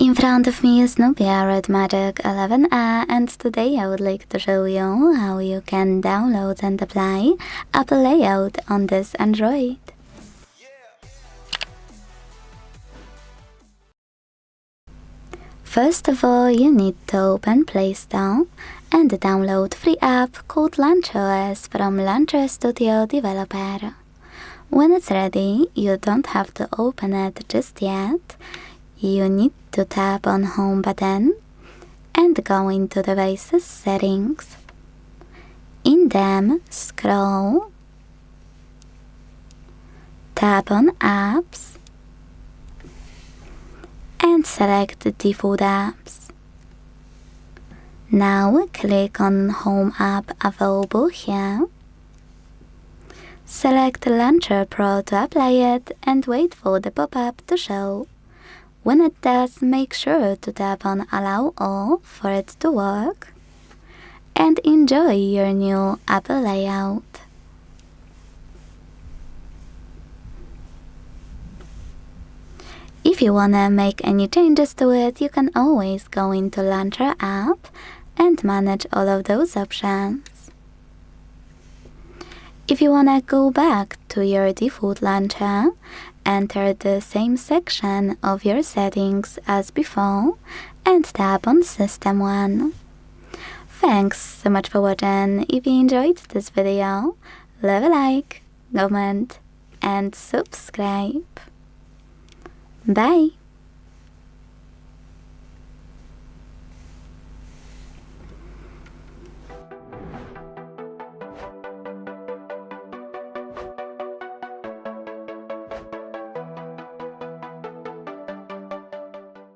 In front of me is Nubia RedMagic 11A, and today I would like to show you how you can download and apply app layout on this Android. First of all, you need to open Play Store and download free app called LaunchOS from LaunchOS Studio Developer. When it's ready, you don't have to open it just yet. You need to tap on Home button and go into Devices Settings. In them, scroll, tap on Apps, and select the default apps. Now click on Home app available here. Select Launcher Pro to apply it and wait for the pop-up to show. When it does, make sure to tap on Allow All for it to work. And enjoy your new app layout. If you wanna make any changes to it, you can always go into Launcher app and manage all of those options. If you wanna go back to your default launcher, enter the same section of your settings as before and tap on System 1. Thanks so much for watching. If you enjoyed this video, leave a like, comment and subscribe. Bye!